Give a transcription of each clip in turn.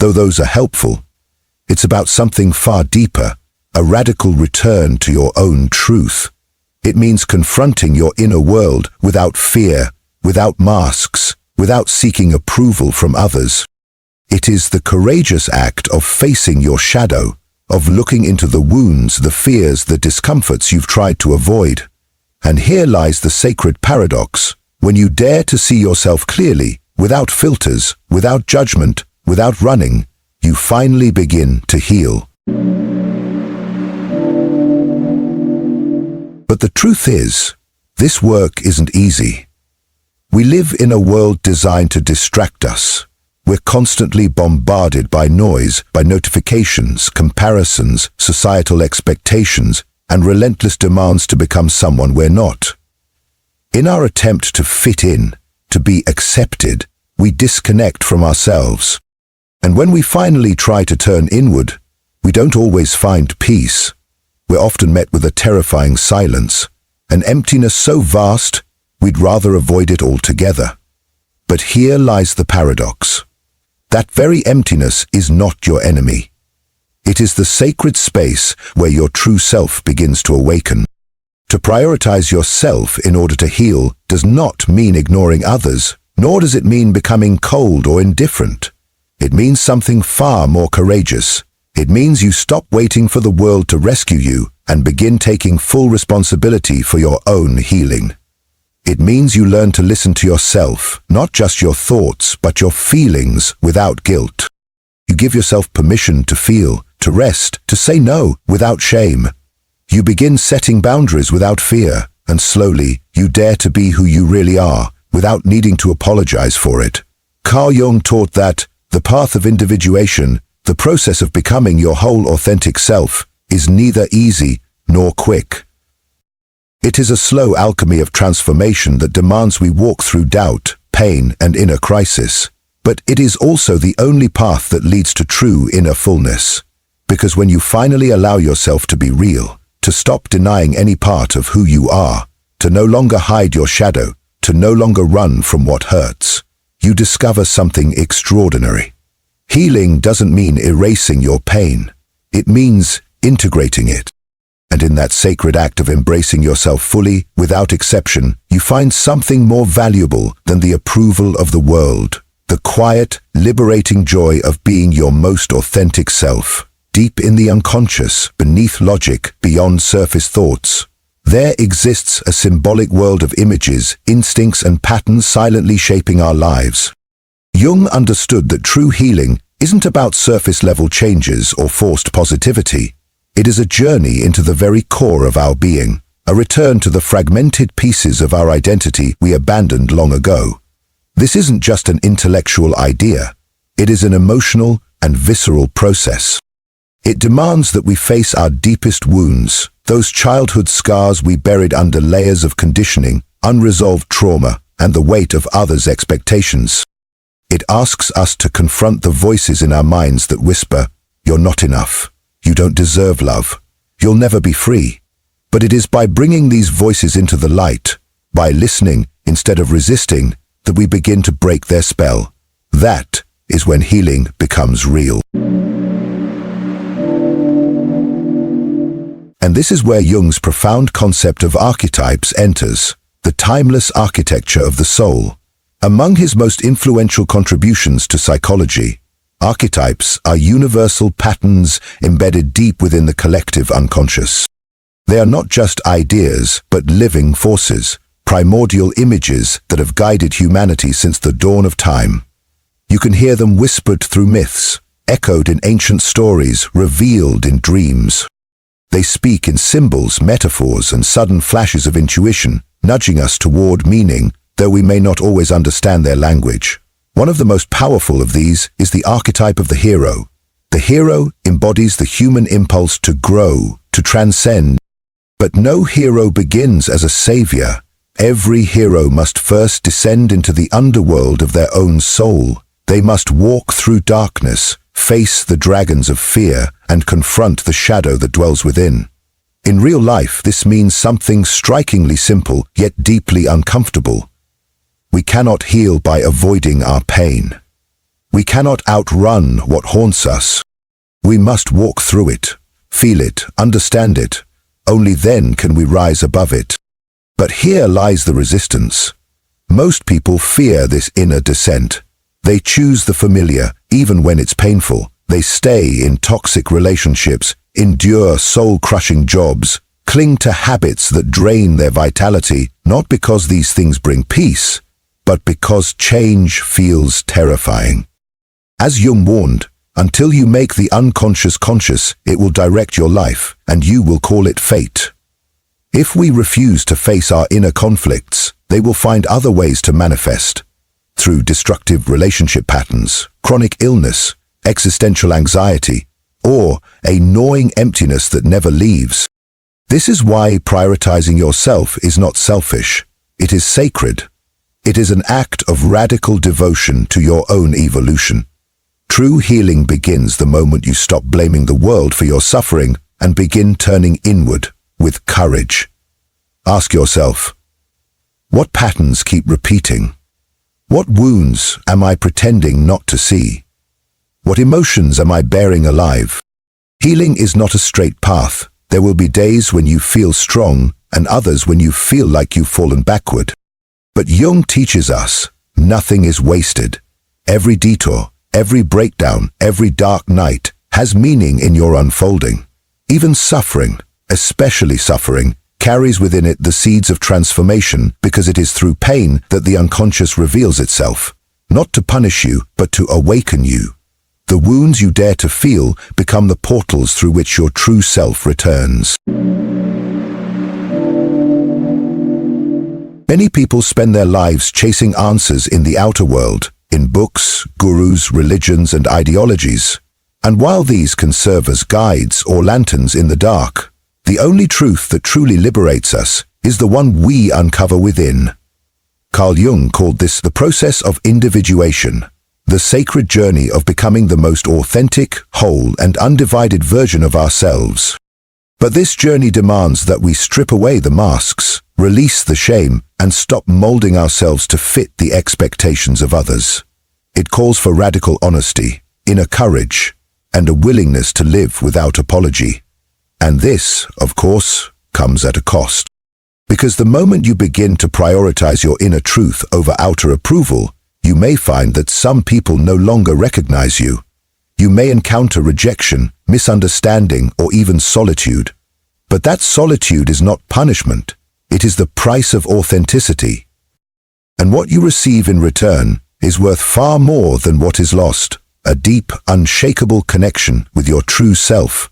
though those are helpful. It's about something far deeper, a radical return to your own truth. It means confronting your inner world without fear, without masks, without seeking approval from others. It is the courageous act of facing your shadow, of looking into the wounds, the fears, the discomforts you've tried to avoid. And here lies the sacred paradox. When you dare to see yourself clearly, without filters, without judgment, without running, you finally begin to heal. But the truth is, this work isn't easy. We live in a world designed to distract us. We're constantly bombarded by noise, by notifications, comparisons, societal expectations, and relentless demands to become someone we're not. In our attempt to fit in, to be accepted, we disconnect from ourselves. And when we finally try to turn inward, we don't always find peace. We're often met with a terrifying silence, an emptiness so vast, we'd rather avoid it altogether. But here lies the paradox. That very emptiness is not your enemy. It is the sacred space where your true self begins to awaken. To prioritize yourself in order to heal does not mean ignoring others, nor does it mean becoming cold or indifferent. It means something far more courageous. It means you stop waiting for the world to rescue you and begin taking full responsibility for your own healing. It means you learn to listen to yourself, not just your thoughts, but your feelings without guilt. You give yourself permission to feel, to rest, to say no without shame. You begin setting boundaries without fear, and slowly you dare to be who you really are, without needing to apologize for it. Carl Jung taught that the path of individuation, the process of becoming your whole authentic self, is neither easy nor quick. It is a slow alchemy of transformation that demands we walk through doubt, pain, and inner crisis. But it is also the only path that leads to true inner fullness. Because when you finally allow yourself to be real, to stop denying any part of who you are, to no longer hide your shadow, to no longer run from what hurts, you discover something extraordinary. Healing doesn't mean erasing your pain. It means integrating it. And in that sacred act of embracing yourself fully, without exception, you find something more valuable than the approval of the world. The quiet, liberating joy of being your most authentic self. Deep in the unconscious, beneath logic, beyond surface thoughts, there exists a symbolic world of images, instincts, and patterns silently shaping our lives. Jung understood that true healing isn't about surface-level changes or forced positivity. It is a journey into the very core of our being, a return to the fragmented pieces of our identity we abandoned long ago. This isn't just an intellectual idea. It is an emotional and visceral process. It demands that we face our deepest wounds, those childhood scars we buried under layers of conditioning, unresolved trauma, and the weight of others' expectations. It asks us to confront the voices in our minds that whisper, "You're not enough. You don't deserve love. You'll never be free." But it is by bringing these voices into the light, by listening instead of resisting, that we begin to break their spell. That is when healing becomes real. And this is where Jung's profound concept of archetypes enters, the timeless architecture of the soul. Among his most influential contributions to psychology, archetypes are universal patterns embedded deep within the collective unconscious. They are not just ideas, but living forces, primordial images that have guided humanity since the dawn of time. You can hear them whispered through myths, echoed in ancient stories, revealed in dreams. They speak in symbols, metaphors, and sudden flashes of intuition, nudging us toward meaning, though we may not always understand their language. One of the most powerful of these is the archetype of the hero. The hero embodies the human impulse to grow, to transcend. But no hero begins as a savior. Every hero must first descend into the underworld of their own soul. They must walk through darkness, face the dragons of fear, and confront the shadow that dwells within. In real life, this means something strikingly simple, yet deeply uncomfortable. We cannot heal by avoiding our pain. We cannot outrun what haunts us. We must walk through it, feel it, understand it. Only then can we rise above it. But here lies the resistance. Most people fear this inner descent. They choose the familiar, even when it's painful. They stay in toxic relationships, endure soul-crushing jobs, cling to habits that drain their vitality, not because these things bring peace, but because change feels terrifying. As Jung warned, until you make the unconscious conscious, it will direct your life, and you will call it fate. If we refuse to face our inner conflicts, they will find other ways to manifest. Through destructive relationship patterns, chronic illness, existential anxiety, or a gnawing emptiness that never leaves. This is why prioritizing yourself is not selfish. It is sacred. It is an act of radical devotion to your own evolution. True healing begins the moment you stop blaming the world for your suffering and begin turning inward with courage. Ask yourself, what patterns keep repeating? What wounds am I pretending not to see? What emotions am I bearing alive? Healing is not a straight path. There will be days when you feel strong and others when you feel like you've fallen backward. But Jung teaches us, nothing is wasted. Every detour, every breakdown, every dark night has meaning in your unfolding. Even suffering, especially suffering, carries within it the seeds of transformation because it is through pain that the unconscious reveals itself, not to punish you, but to awaken you. The wounds you dare to feel become the portals through which your true self returns. Many people spend their lives chasing answers in the outer world, in books, gurus, religions, and ideologies. And while these can serve as guides or lanterns in the dark, the only truth that truly liberates us is the one we uncover within. Carl Jung called this the process of individuation, the sacred journey of becoming the most authentic, whole, and undivided version of ourselves. But this journey demands that we strip away the masks, release the shame, and stop molding ourselves to fit the expectations of others. It calls for radical honesty, inner courage, and a willingness to live without apology. And this, of course, comes at a cost. Because the moment you begin to prioritize your inner truth over outer approval, you may find that some people no longer recognize you. You may encounter rejection, misunderstanding, or even solitude. But that solitude is not punishment. It is the price of authenticity. And what you receive in return is worth far more than what is lost. A deep, unshakable connection with your true self.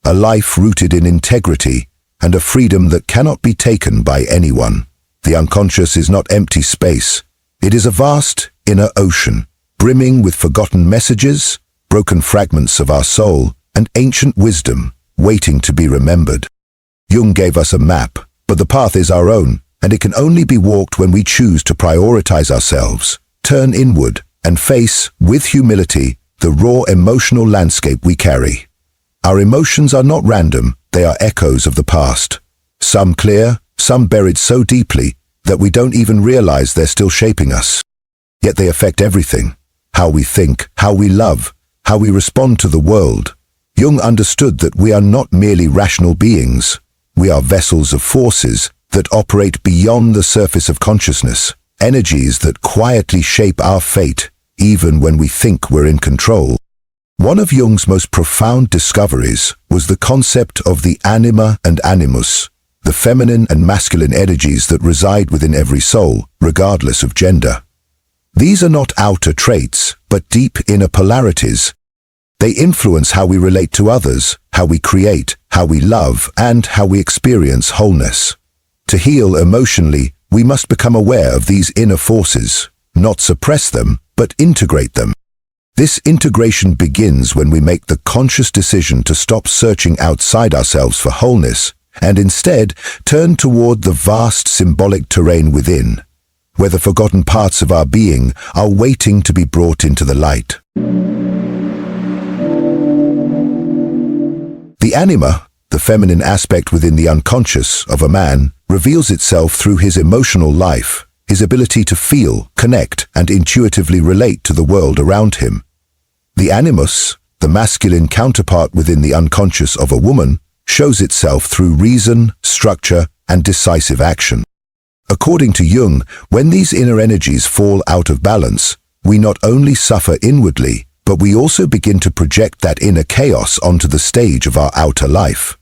A life rooted in integrity and a freedom that cannot be taken by anyone. The unconscious is not empty space. It is a vast inner ocean, brimming with forgotten messages, broken fragments of our soul, and ancient wisdom waiting to be remembered. Jung gave us a map, but the path is our own, and it can only be walked when we choose to prioritize ourselves, turn inward, and face, with humility, the raw emotional landscape we carry. Our emotions are not random, they are echoes of the past. Some clear, some buried so deeply that we don't even realize they're still shaping us. Yet they affect everything. How we think, how we love, how we respond to the world. Jung understood that we are not merely rational beings. We are vessels of forces that operate beyond the surface of consciousness, energies that quietly shape our fate, even when we think we're in control. One of Jung's most profound discoveries was the concept of the anima and animus, the feminine and masculine energies that reside within every soul, regardless of gender. These are not outer traits, but deep inner polarities. They influence how we relate to others, how we create, how we love, and how we experience wholeness. To heal emotionally, we must become aware of these inner forces, not suppress them, but integrate them. This integration begins when we make the conscious decision to stop searching outside ourselves for wholeness and instead turn toward the vast symbolic terrain within, where the forgotten parts of our being are waiting to be brought into the light. The anima, the feminine aspect within the unconscious of a man, reveals itself through his emotional life, his ability to feel, connect, and intuitively relate to the world around him. The animus, the masculine counterpart within the unconscious of a woman, shows itself through reason, structure, and decisive action. According to Jung, when these inner energies fall out of balance, we not only suffer inwardly, but we also begin to project that inner chaos onto the stage of our outer life.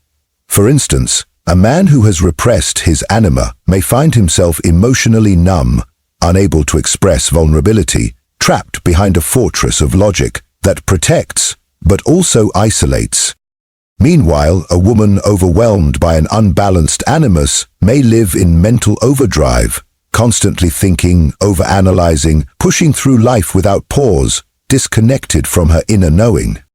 For instance, a man who has repressed his anima may find himself emotionally numb, unable to express vulnerability, trapped behind a fortress of logic that protects, but also isolates. Meanwhile, a woman overwhelmed by an unbalanced animus may live in mental overdrive, constantly thinking, overanalyzing, pushing through life without pause, disconnected from her inner knowing.